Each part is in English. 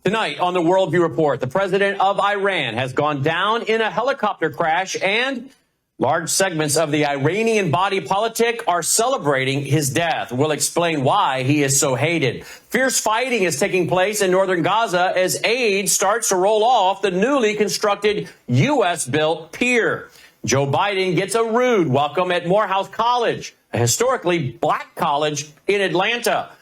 Tonight on the Worldview Report, the president of Iran has gone down in a helicopter crash, and large segments of the Iranian body politic are celebrating his death. We'll explain why he is so hated. Fierce fighting is taking place in northern Gaza as aid starts to roll off the newly constructed U.S.-built pier. Joe Biden gets a rude welcome at Morehouse College, a historically black college in Atlanta.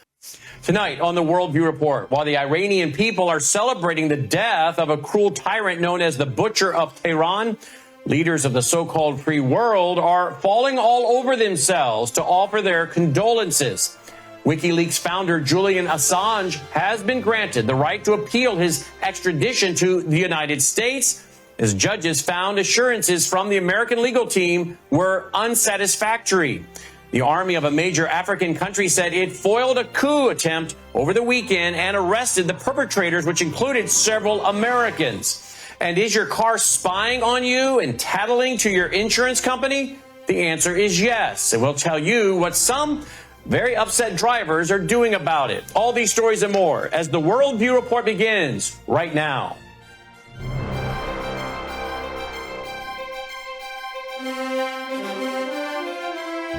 Tonight on the Worldview Report, while the Iranian people are celebrating the death of a cruel tyrant known as the Butcher of Tehran, leaders of the so-called free world are falling all over themselves to offer their condolences. WikiLeaks founder Julian Assange has been granted the right to appeal his extradition to the United States, as judges found assurances from the American legal team were unsatisfactory. The army of a major African country said it foiled a coup attempt over the weekend and arrested the perpetrators, which included several Americans. And is your car spying on you and tattling to your insurance company? The answer is yes. And we'll tell you what some very upset drivers are doing about it. All these stories and more as the Worldview Report begins right now.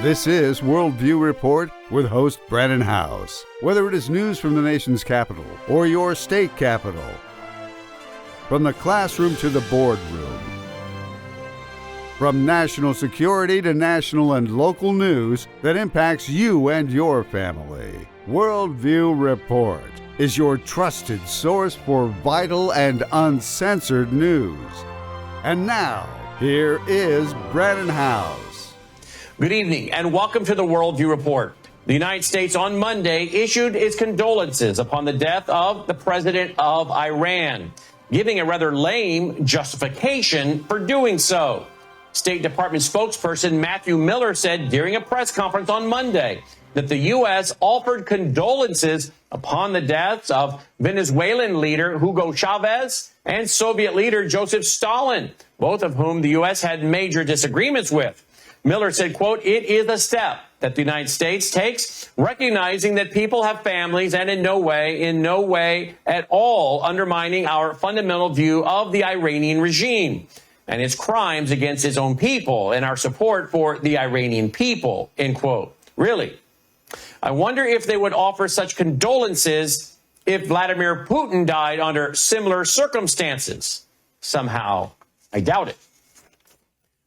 This is Worldview Report with host Brannon Howse. Whether it is news from the nation's capital or your state capital, from the classroom to the boardroom, from national security to national and local news that impacts you and your family, Worldview Report is your trusted source for vital and uncensored news. And now, here is Brannon Howse. Good evening and welcome to the Worldview Report. The United States on Monday issued its condolences upon the death of the president of Iran, giving a rather lame justification for doing so. State Department spokesperson Matthew Miller said during a press conference on Monday that the U.S. offered condolences upon the deaths of Venezuelan leader Hugo Chavez and Soviet leader Joseph Stalin, both of whom the U.S. had major disagreements with. Miller said, quote, "It is a step that the United States takes, recognizing that people have families and in no way at all undermining our fundamental view of the Iranian regime and its crimes against its own people and our support for the Iranian people," end quote. Really? I wonder if they would offer such condolences if Vladimir Putin died under similar circumstances. Somehow, I doubt it.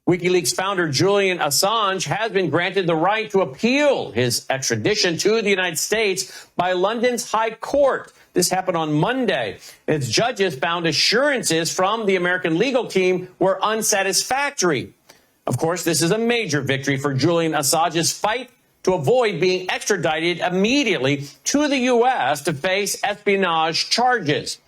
WikiLeaks founder Julian Assange has been granted the right to appeal his extradition to the United States by London's High Court. This happened on Monday. Its judges found assurances from the American legal team were unsatisfactory. Of course, this is a major victory for Julian Assange's fight to avoid being extradited immediately to the U.S. to face espionage charges.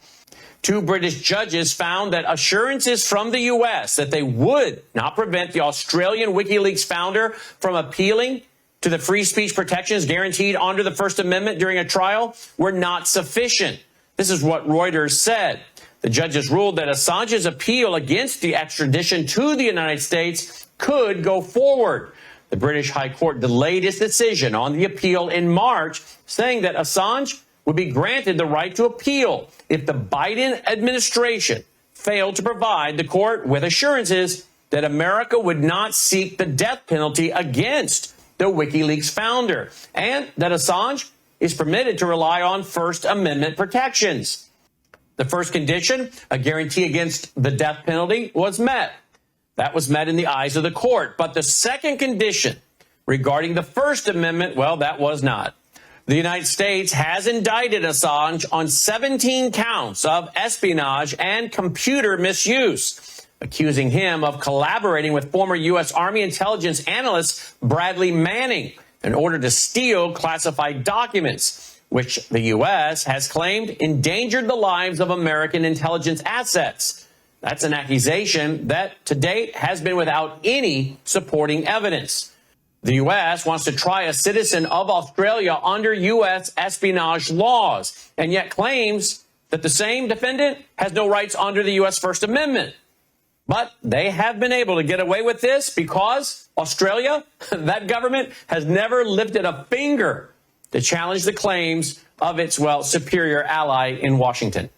Two British judges found that assurances from the U.S. that they would not prevent the Australian WikiLeaks founder from appealing to the free speech protections guaranteed under the First Amendment during a trial were not sufficient. This is what Reuters said. The judges ruled that Assange's appeal against the extradition to the United States could go forward. The British High Court delayed its decision on the appeal in March, saying that Assange would be granted the right to appeal if the Biden administration failed to provide the court with assurances that America would not seek the death penalty against the WikiLeaks founder and that Assange is permitted to rely on First Amendment protections. The first condition, a guarantee against the death penalty, was met. That was met in the eyes of the court. But the second condition regarding the First Amendment, well, that was not. The United States has indicted Assange on 17 counts of espionage and computer misuse, accusing him of collaborating with former U.S. Army intelligence analyst Bradley Manning in order to steal classified documents, which the U.S. has claimed endangered the lives of American intelligence assets. That's an accusation that to date has been without any supporting evidence. The U.S. wants to try a citizen of Australia under U.S. espionage laws, and yet claims that the same defendant has no rights under the U.S. First Amendment. But they have been able to get away with this because Australia, that government, has never lifted a finger to challenge the claims of its, well, superior ally in Washington.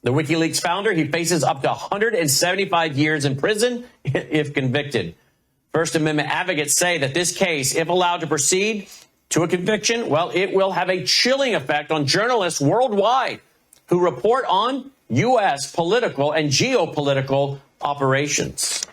The WikiLeaks founder, he faces up to 175 years in prison if convicted. First Amendment advocates say that this case, if allowed to proceed to a conviction, well, it will have a chilling effect on journalists worldwide who report on U.S. political and geopolitical operations.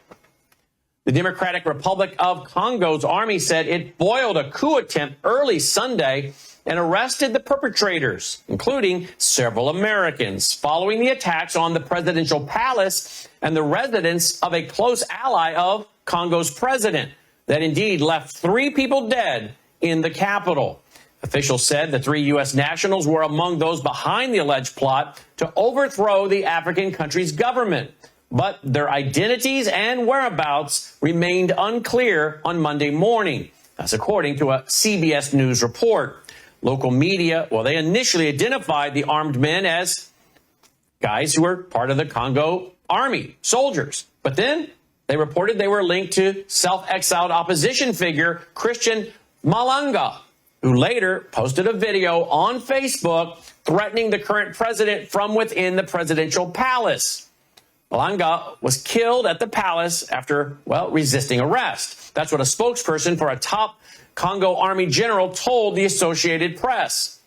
The Democratic Republic of Congo's army said it foiled a coup attempt early Sunday and arrested the perpetrators, including several Americans, following the attacks on the presidential palace and the residence of a close ally of Congo's president that indeed left 3 people dead in the capital. Officials said the 3 U.S. nationals were among those behind the alleged plot to overthrow the African country's government, but their identities and whereabouts remained unclear on Monday morning. That's according to a CBS News report. Local media, well, they initially identified the armed men as guys who were part of the Congo army, soldiers. But then they reported they were linked to self-exiled opposition figure Christian Malanga, who later posted a video on Facebook threatening the current president from within the presidential palace. Malanga was killed at the palace after, well, resisting arrest. That's what a spokesperson for a top Congo Army general told the Associated Press.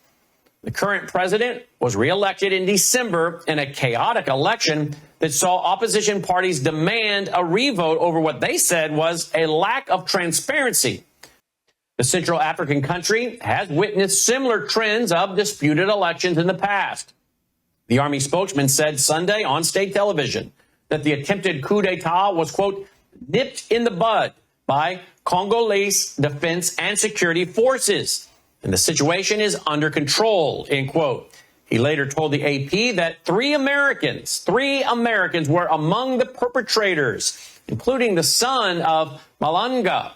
The current president was reelected in December in a chaotic election that saw opposition parties demand a revote over what they said was a lack of transparency. The Central African country has witnessed similar trends of disputed elections in the past. The army spokesman said Sunday on state television that the attempted coup d'etat was, quote, nipped in the bud by Congolese defense and security forces, and the situation is under control, end quote. He later told the AP that 3 Americans were among the perpetrators, including the son of Malanga.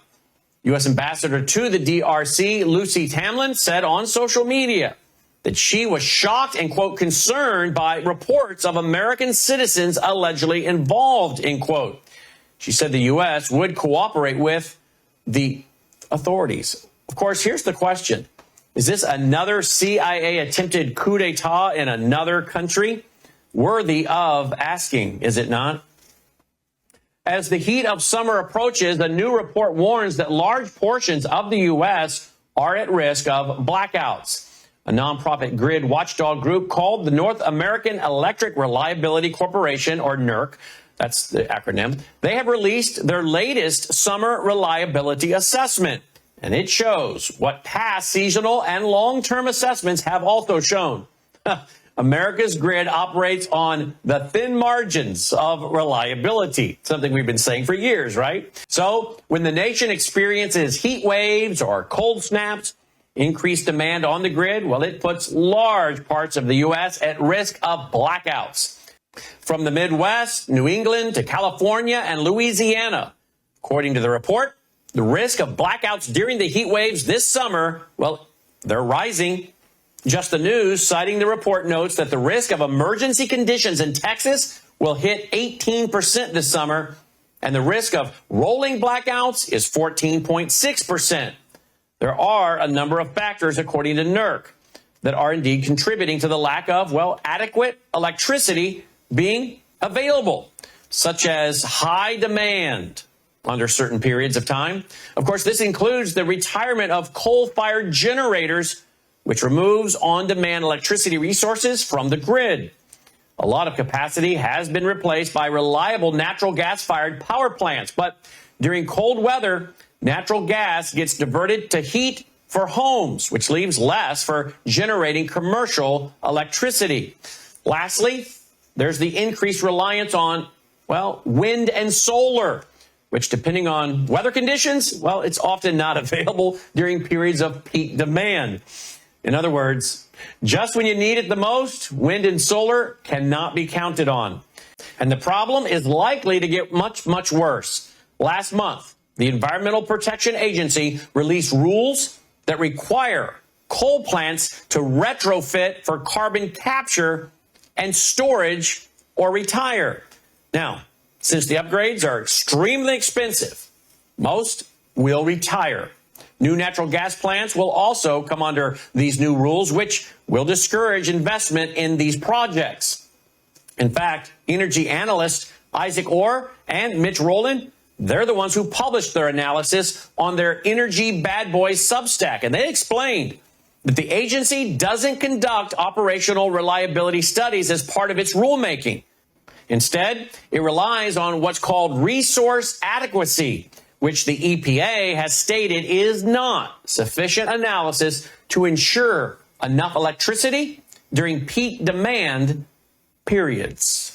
U.S. Ambassador to the DRC, Lucy Tamlin, said on social media that she was shocked and, quote, concerned by reports of American citizens allegedly involved, end quote. She said the U.S. would cooperate with the authorities. Of course, here's the question. Is this another CIA attempted coup d'etat in another country? Worthy of asking, is it not? As the heat of summer approaches, a new report warns that large portions of the U.S. are at risk of blackouts. A nonprofit grid watchdog group called the North American Electric Reliability Corporation, or NERC, that's the acronym, they have released their latest summer reliability assessment. And it shows what past seasonal and long-term assessments have also shown. America's grid operates on the thin margins of reliability, something we've been saying for years, right? So when the nation experiences heat waves or cold snaps, increased demand on the grid, well, it puts large parts of the U.S. at risk of blackouts. From the Midwest, New England to California and Louisiana. According to the report, the risk of blackouts during the heat waves this summer, well, they're rising. Just the News, citing the report, notes that the risk of emergency conditions in Texas will hit 18% this summer, and the risk of rolling blackouts is 14.6%. There are a number of factors, according to NERC, that are indeed contributing to the lack of, well, adequate electricity being available, such as high demand under certain periods of time. Of course, this includes the retirement of coal-fired generators, which removes on-demand electricity resources from the grid. A lot of capacity has been replaced by reliable natural gas-fired power plants, but during cold weather, natural gas gets diverted to heat for homes, which leaves less for generating commercial electricity. Lastly, there's the increased reliance on, well, wind and solar, which, depending on weather conditions, well, it's often not available during periods of peak demand. In other words, just when you need it the most, wind and solar cannot be counted on. And the problem is likely to get much, much worse. Last month, the Environmental Protection Agency released rules that require coal plants to retrofit for carbon capture and storage or retire. Now, since the upgrades are extremely expensive, most will retire. New natural gas plants will also come under these new rules, which will discourage investment in these projects. In fact, energy analysts Isaac Orr and Mitch Rowland, they're the ones who published their analysis on their Energy Bad Boys Substack. And they explained that the agency doesn't conduct operational reliability studies as part of its rulemaking. Instead, it relies on what's called resource adequacy, which the EPA has stated is not sufficient analysis to ensure enough electricity during peak demand periods.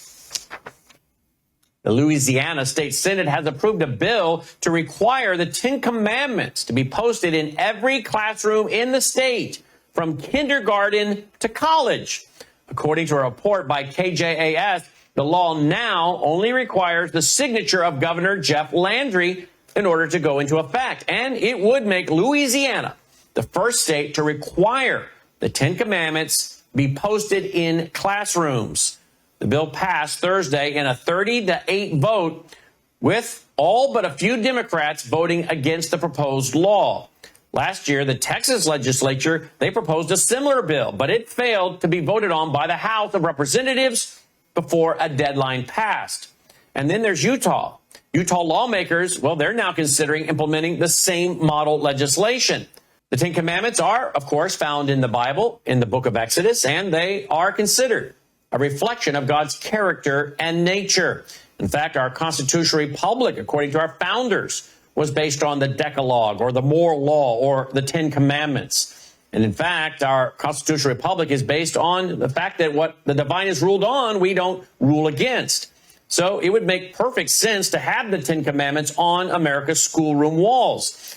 The Louisiana State Senate has approved a bill to require the 10 Commandments to be posted in every classroom in the state, from kindergarten to college. According to a report by KJAS, the law now only requires the signature of Governor Jeff Landry in order to go into effect, and it would make Louisiana the first state to require the 10 Commandments be posted in classrooms. The bill passed Thursday in a 30-8 vote, with all but a few Democrats voting against the proposed law. Last year, the Texas legislature, they proposed a similar bill, but it failed to be voted on by the House of Representatives before a deadline passed. And then there's Utah. Utah lawmakers, well, they're now considering implementing the same model legislation. The 10 Commandments are, of course, found in the Bible, in the book of Exodus, and they are considered a reflection of God's character and nature. In fact, our constitutional republic, according to our founders, was based on the Decalogue or the moral law or the 10 Commandments. And in fact, our constitutional republic is based on the fact that what the divine has ruled on, we don't rule against. So it would make perfect sense to have the 10 Commandments on America's schoolroom walls.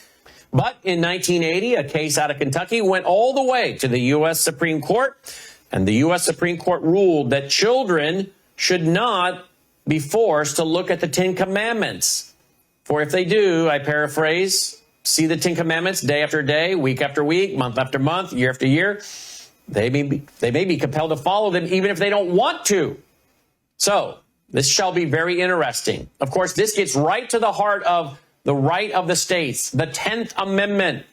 But in 1980, a case out of Kentucky went all the way to the U.S. Supreme Court. And the U.S. Supreme Court ruled that children should not be forced to look at the 10 Commandments. For if they do, I paraphrase, see the 10 Commandments day after day, week after week, month after month, year after year, they may be compelled to follow them even if they don't want to. So this shall be very interesting. Of course, this gets right to the heart of the right of the states, the 10th Amendment.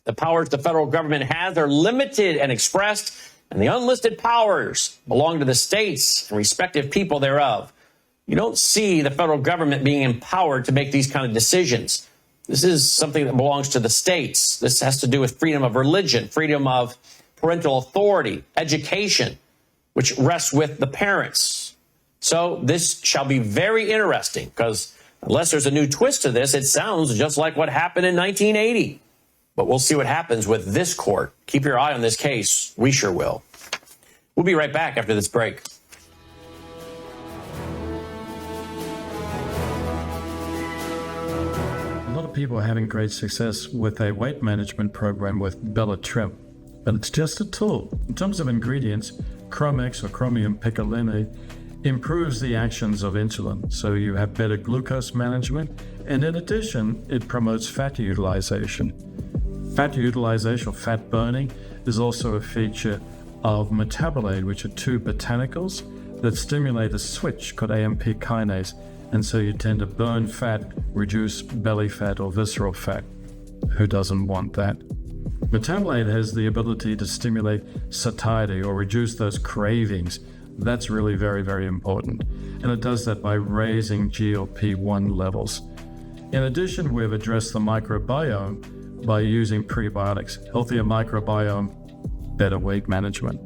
The powers the federal government has are limited and expressed, and the unlisted powers belong to the states and respective people thereof. You don't see the federal government being empowered to make these kind of decisions. This is something that belongs to the states. This has to do with freedom of religion, freedom of parental authority, education, which rests with the parents. So this shall be very interesting, because unless there's a new twist to this, it sounds just like what happened in 1980. But we'll see what happens with this court. Keep your eye on this case. We sure will. We'll be right back after this break. A lot of people are having great success with a weight management program with Bella Trim, but it's just a tool. In terms of ingredients, Chromex or chromium picolinate improves the actions of insulin, so you have better glucose management, and in addition, it promotes fat utilization. Fat utilization, or fat burning, is also a feature of metabolite, which are two botanicals that stimulate a switch called AMP kinase, and so you tend to burn fat, reduce belly fat or visceral fat. Who doesn't want that? Metabolite has the ability to stimulate satiety or reduce those cravings. That's really very, very important. And it does that by raising GLP-1 levels. In addition, we've addressed the microbiome by using prebiotics. Healthier microbiome, better weight management.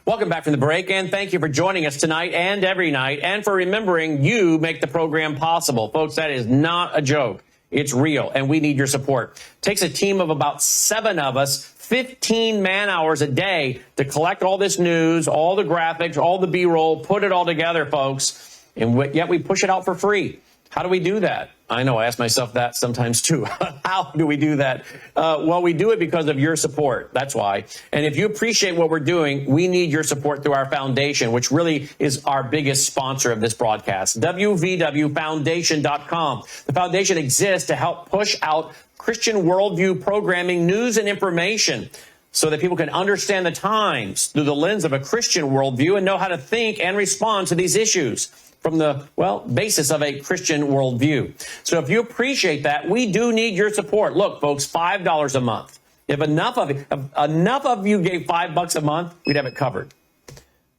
Welcome back from the break, and thank you for joining us tonight and every night, and for remembering you make the program possible. Folks, that is not a joke. It's real, and we need your support. It takes a team of about 7 of us, 15 man-hours a day to collect all this news, all the graphics, all the B-roll, put it all together, folks, and yet we push it out for free. How do we do that? I know, I ask myself that sometimes too. How do we do that? Well, we do it because of your support. That's why. And if you appreciate what we're doing, we need your support through our foundation, which really is our biggest sponsor of this broadcast, WVWFoundation.com. The foundation exists to help push out Christian worldview programming, news, and information. so that people can understand the times through the lens of a Christian worldview and know how to think and respond to these issues from the, basis of a Christian worldview. So if you appreciate that, we do need your support. Look, folks, $5 a month. If enough of you gave $5 a month, we'd have it covered.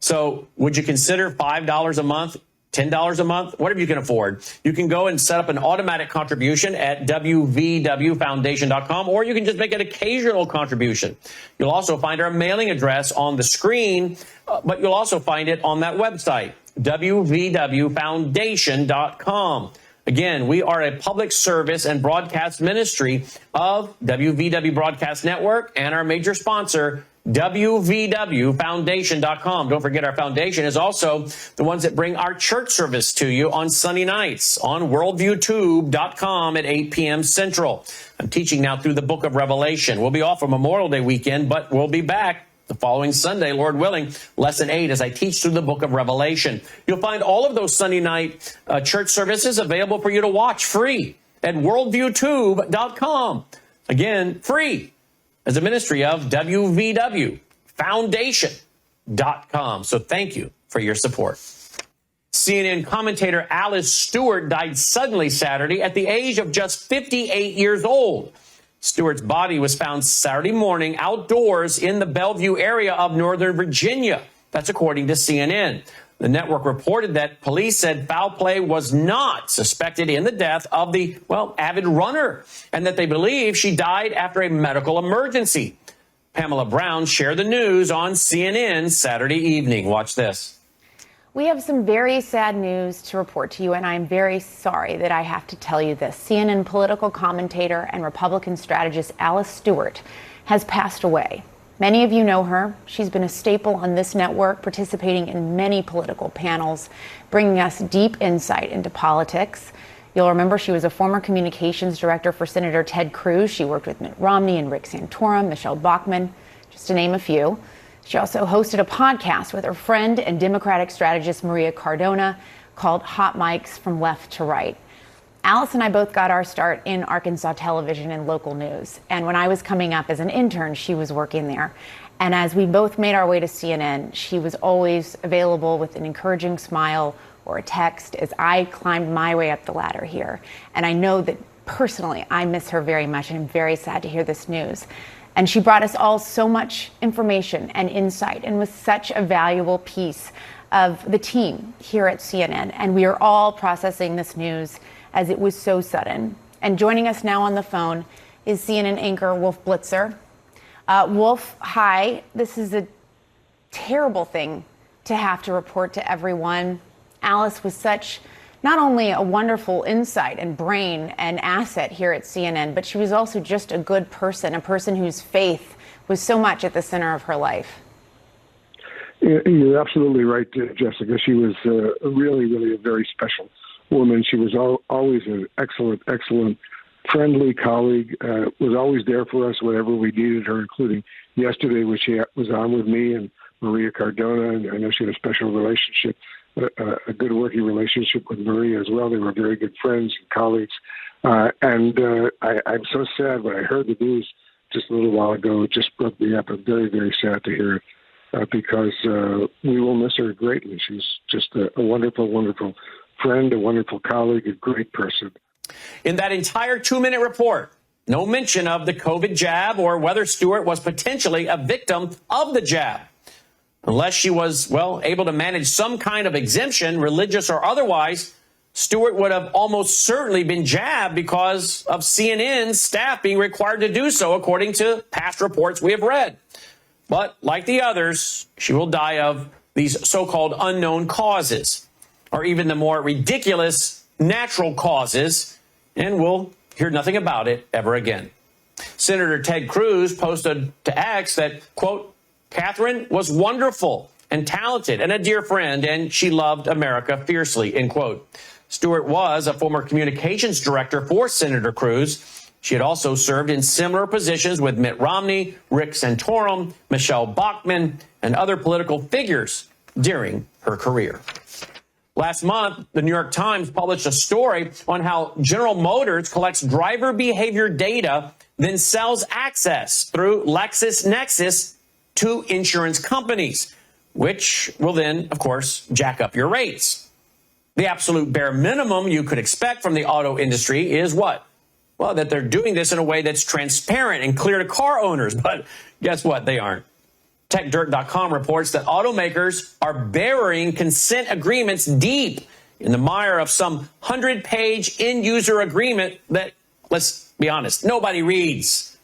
So would you consider $5 a month, $10 a month, whatever you can afford? You can go and set up an automatic contribution at WVWFoundation.com, or you can just make an occasional contribution. You'll also find our mailing address on the screen, but you'll also find it on that website, WVWFoundation.com. Again, we are a public service and broadcast ministry of WVW Broadcast Network and our major sponsor, WVWFoundation.com. Don't forget, our foundation is also the ones that bring our church service to you on Sunday nights on worldviewtube.com at 8 p.m. Central. I'm teaching now through the book of Revelation. We'll be off for Memorial Day weekend, but we'll be back the following Sunday, Lord willing, lesson 8, as I teach through the book of Revelation. You'll find all of those Sunday night church services available for you to watch free at worldviewtube.com. Again, free, as a ministry of WVWFoundation.com. So thank you for your support. CNN commentator Alice Stewart died suddenly Saturday at the age of just 58 years old. Stewart's body was found Saturday morning outdoors in the Bellevue area of Northern Virginia. That's according to CNN. The network reported that police said foul play was not suspected in the death of the, avid runner, and that they believe she died after a medical emergency. Pamela Brown shared the news on CNN Saturday evening. Watch this. We have some very sad news to report to you, and I'm very sorry that I have to tell you this. CNN political commentator and Republican strategist Alice Stewart has passed away. Many of you know her. She's been a staple on this network, participating in many political panels, bringing us deep insight into politics. You'll remember she was a former communications director for Senator Ted Cruz. She worked with Mitt Romney and Rick Santorum, Michelle Bachmann, just to name a few. She also hosted a podcast with her friend and Democratic strategist Maria Cardona called Hot Mics from Left to Right. Alice and I both got our start in Arkansas television and local news. And when I was coming up as an intern, she was working there. And as we both made our way to CNN, she was always available with an encouraging smile or a text as I climbed my way up the ladder here. And I know that personally, I miss her very much, and I'm very sad to hear this news. And she brought us all so much information and insight, and was such a valuable piece of the team here at CNN. And we are all processing this news as it was so sudden. And joining us now on the phone is CNN anchor Wolf Blitzer. Wolf, hi. This is a terrible thing to have to report to everyone. Alice was such not only a wonderful insight and brain and asset here at CNN, but she was also just a good person, a person whose faith was so much at the center of her life. You're absolutely right, Jessica. She was really a very special woman. She was always an excellent, friendly colleague, was always there for us whenever we needed her, including yesterday, when she was on with me and Maria Cardona. And I know she had a special relationship, a good working relationship with Maria as well. They were very good friends and colleagues. I'm so sad when I heard the news just a little while ago. It just broke me up. I'm very, very sad to hear it because we will miss her greatly. She's just a wonderful friend, a wonderful colleague, a great person. In that entire 2-minute report, no mention of the COVID jab or whether Stewart was potentially a victim of the jab. Unless she was, able to manage some kind of exemption, religious or otherwise, Stewart would have almost certainly been jabbed because of CNN's staff being required to do so, according to past reports we have read. But like the others, she will die of these so-called unknown causes, or even the more ridiculous natural causes, and we'll hear nothing about it ever again. Senator Ted Cruz posted to X that, quote, Catherine was wonderful and talented and a dear friend, and she loved America fiercely, end quote. Stewart was a former communications director for Senator Cruz. She had also served in similar positions with Mitt Romney, Rick Santorum, Michelle Bachmann, and other political figures during her career. Last month, the New York Times published a story on how General Motors collects driver behavior data then sells access through LexisNexis to insurance companies, which will then, of course, jack up your rates. The absolute bare minimum you could expect from the auto industry is what? Well, that they're doing this in a way that's transparent and clear to car owners. But guess what? They aren't. TechDirt.com reports that automakers are burying consent agreements deep in the mire of some 100-page end-user agreement that, let's be honest, nobody reads.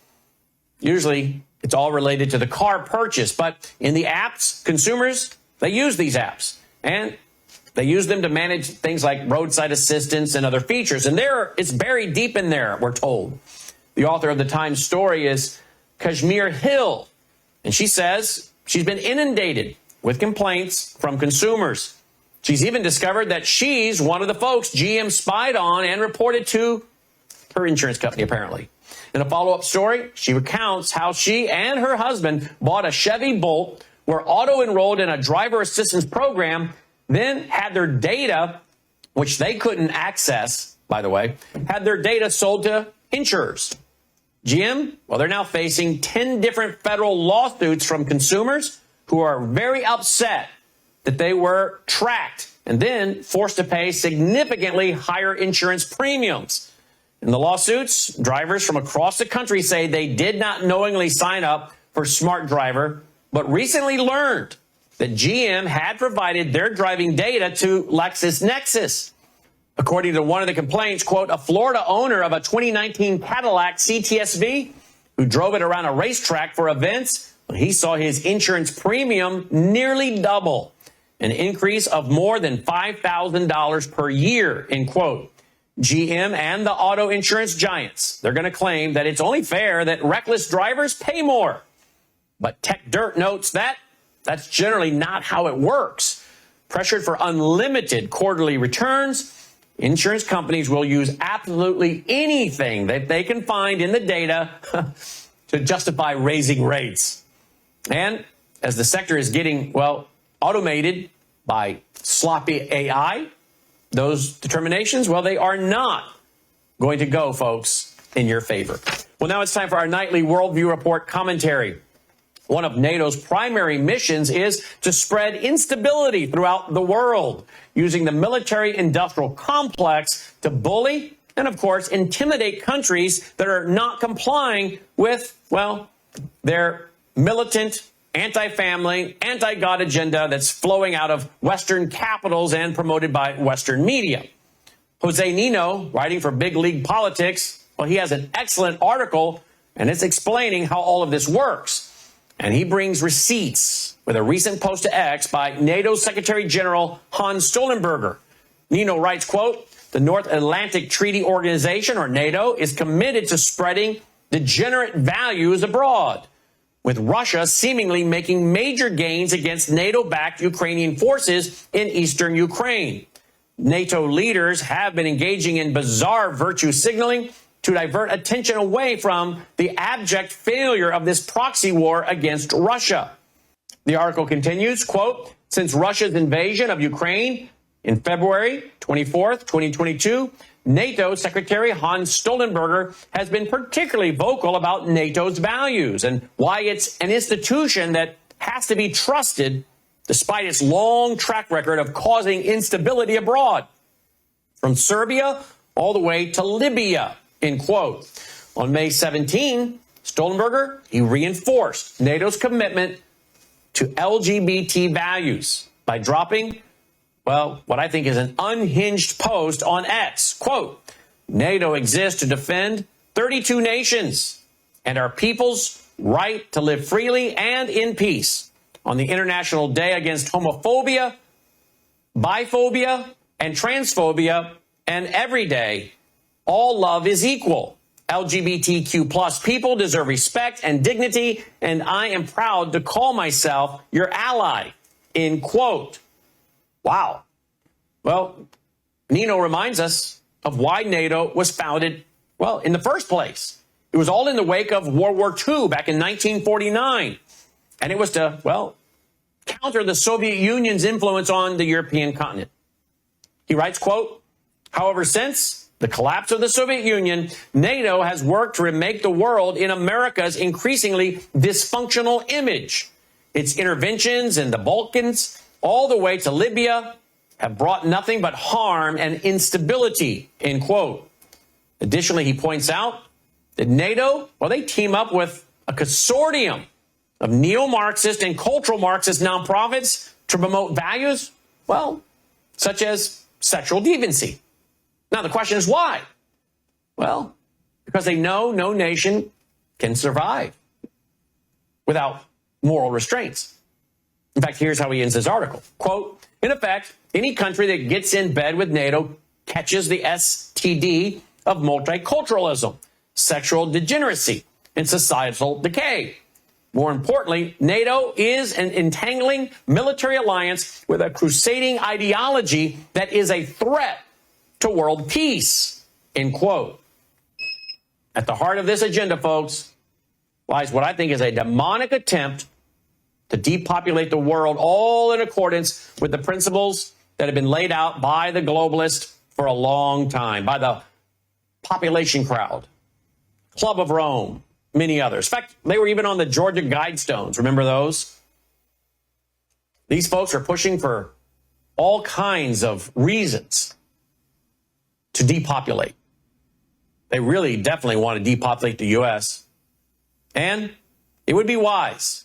Usually, it's all related to the car purchase, but in the apps, consumers, they use these apps, and they use them to manage things like roadside assistance and other features, and it's buried deep in there, we're told. The author of the Times story is Kashmir Hill, and she says she's been inundated with complaints from consumers. She's even discovered that she's one of the folks GM spied on and reported to her insurance company, apparently. In a follow-up story, she recounts how she and her husband bought a Chevy Bolt, were auto-enrolled in a driver assistance program, then had their data, which they couldn't access, by the way, had their data sold to insurers. GM, well, they're now facing 10 different federal lawsuits from consumers who are very upset that they were tracked and then forced to pay significantly higher insurance premiums. In the lawsuits, drivers from across the country say they did not knowingly sign up for Smart Driver, but recently learned that GM had provided their driving data to LexisNexis. According to one of the complaints, quote, a Florida owner of a 2019 Cadillac CTSV who drove it around a racetrack for events, he saw his insurance premium nearly double, an increase of more than $5,000 per year, end quote. GM and the auto insurance giants, they're going to claim that it's only fair that reckless drivers pay more. But Tech Dirt notes that that's generally not how it works. Pressured for unlimited quarterly returns, insurance companies will use absolutely anything that they can find in the data to justify raising rates. And as the sector is getting, well, automated by sloppy AI, those determinations, well, they are not going to go, folks, in your favor. Well, now it's time for our nightly Worldview Report commentary. One of NATO's primary missions is to spread instability throughout the world, using the military-industrial complex to bully and, of course, intimidate countries that are not complying with, well, their militant, anti-family, anti-God agenda that's flowing out of Western capitals and promoted by Western media. Jose Nino, writing for Big League Politics, well, he has an excellent article, and it's explaining how all of this works. And he brings receipts with a recent post to X by NATO Secretary General Hans Stoltenberger. Nino writes, quote, the North Atlantic Treaty Organization, or NATO, is committed to spreading degenerate values abroad, with Russia seemingly making major gains against NATO-backed Ukrainian forces in eastern Ukraine. NATO leaders have been engaging in bizarre virtue signaling to divert attention away from the abject failure of this proxy war against Russia. The article continues, quote, since Russia's invasion of Ukraine in February 24th, 2022, NATO Secretary Hans Stoltenberger has been particularly vocal about NATO's values and why it's an institution that has to be trusted despite its long track record of causing instability abroad, from Serbia all the way to Libya, end quote. On May 17, Stoltenberger, he reinforced NATO's commitment to LGBT values by dropping, well, what I think is an unhinged post on X. Quote, NATO exists to defend 32 nations and our people's right to live freely and in peace. On the International Day Against Homophobia, Biphobia, and Transphobia, and every day, all love is equal. LGBTQ plus people deserve respect and dignity, and I am proud to call myself your ally, end quote. Wow. Well, Nino reminds us of why NATO was founded, well, in the first place. It was all in the wake of World War II back in 1949. And it was to, well, counter the Soviet Union's influence on the European continent. He writes, quote, however, since the collapse of the Soviet Union, NATO has worked to remake the world in America's increasingly dysfunctional image. Its interventions in the Balkans, all the way to Libya, have brought nothing but harm and instability, end quote. Additionally, he points out that NATO, well, they team up with a consortium of neo-Marxist and cultural Marxist nonprofits to promote values, well, such as sexual deviancy. Now, the question is why? Well, because they know no nation can survive without moral restraints. In fact, here's how he ends his article. Quote, in effect, any country that gets in bed with NATO catches the STD of multiculturalism, sexual degeneracy, and societal decay. More importantly, NATO is an entangling military alliance with a crusading ideology that is a threat to world peace, end quote. At the heart of this agenda, folks, lies what I think is a demonic attempt to depopulate the world, all in accordance with the principles that have been laid out by the globalists for a long time, by the population crowd, Club of Rome, many others. In fact, they were even on the Georgia Guidestones. Remember those? These folks are pushing for all kinds of reasons to depopulate. They really definitely want to depopulate the U.S. And it would be wise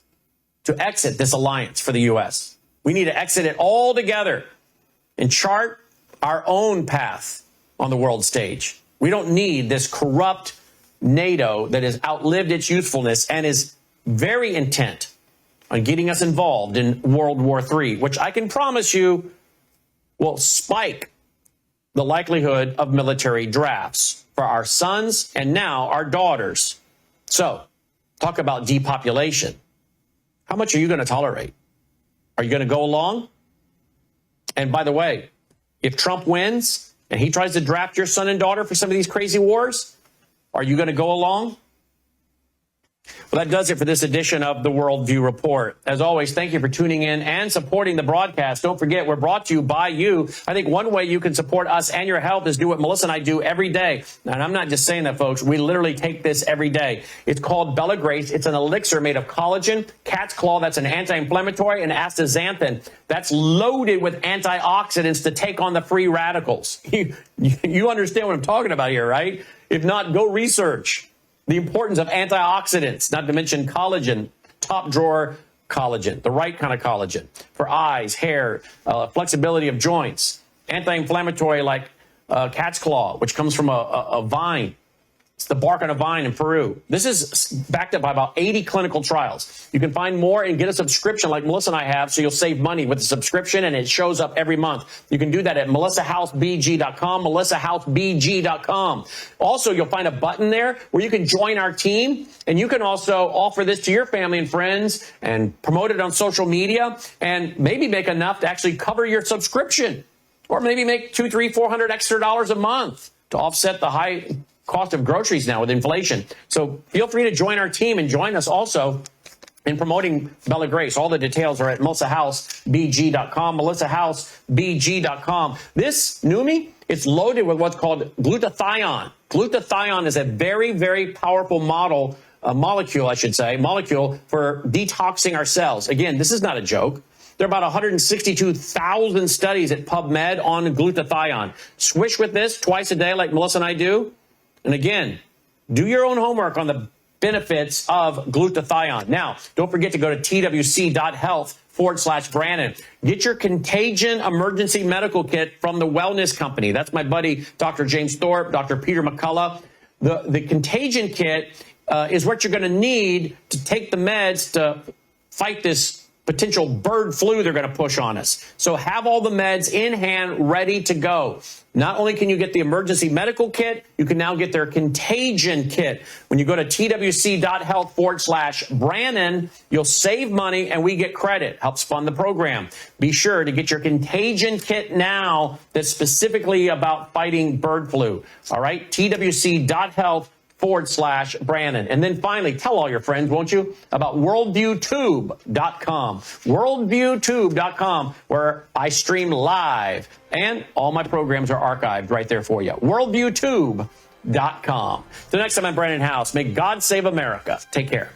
to exit this alliance for the U.S. We need to exit it all together and chart our own path on the world stage. We don't need this corrupt NATO that has outlived its usefulness and is very intent on getting us involved in World War III, which I can promise you will spike the likelihood of military drafts for our sons and now our daughters. So, talk about depopulation. How much are you going to tolerate? Are you going to go along? And by the way, if Trump wins and he tries to draft your son and daughter for some of these crazy wars, are you going to go along? Well, that does it for this edition of the Worldview Report. As always, thank you for tuning in and supporting the broadcast. Don't forget, we're brought to you by you. I think one way you can support us and your health is do what Melissa and I do every day. And I'm not just saying that, folks. We literally take this every day. It's called Bella Grace. It's an elixir made of collagen, cat's claw, that's an anti-inflammatory, and astaxanthin. That's loaded with antioxidants to take on the free radicals. You understand what I'm talking about here, right? If not, go research the importance of antioxidants, not to mention collagen, top drawer collagen, the right kind of collagen for eyes, hair, flexibility of joints, anti-inflammatory like cat's claw, which comes from a vine. It's the bark on a vine in Peru. This is backed up by about 80 clinical trials. You can find more and get a subscription like Melissa and I have, so you'll save money with the subscription, and it shows up every month. You can do that at melissahousebg.com, melissahousebg.com. Also, you'll find a button there where you can join our team, and you can also offer this to your family and friends and promote it on social media and maybe make enough to actually cover your subscription, or maybe make $200, $300, $400 extra a month to offset the high cost of groceries now with inflation. So feel free to join our team and join us also in promoting Bella Grace. All the details are at melissahousebg.com, melissahousebg.com. This Numi, it's loaded with what's called glutathione. Glutathione is a very, very powerful molecule for detoxing our cells. Again, this is not a joke. There are about 162,000 studies at PubMed on glutathione. Swish with this twice a day like Melissa and I do. And again, do your own homework on the benefits of glutathione. Now, don't forget to go to twc.health/Brannon. Get your Contagion Emergency Medical Kit from the Wellness Company. That's my buddy, Dr. James Thorpe, Dr. Peter McCullough. The Contagion Kit is what you're going to need to take the meds to fight this potential bird flu they're going to push on us. So have all the meds in hand, ready to go. Not only can you get the emergency medical kit, you can now get their Contagion Kit. When you go to twc.health/Brannon, you'll save money and we get credit. Helps fund the program. Be sure to get your Contagion Kit now that's specifically about fighting bird flu. All right, twc.health/Brannon. worldviewtube.com/Brannon. And then finally, tell all your friends, won't you, about worldviewtube.com. Worldviewtube.com, where I stream live and all my programs are archived right there for you. Worldviewtube.com. Till next time, I'm Brannon Howse. May God save America. Take care.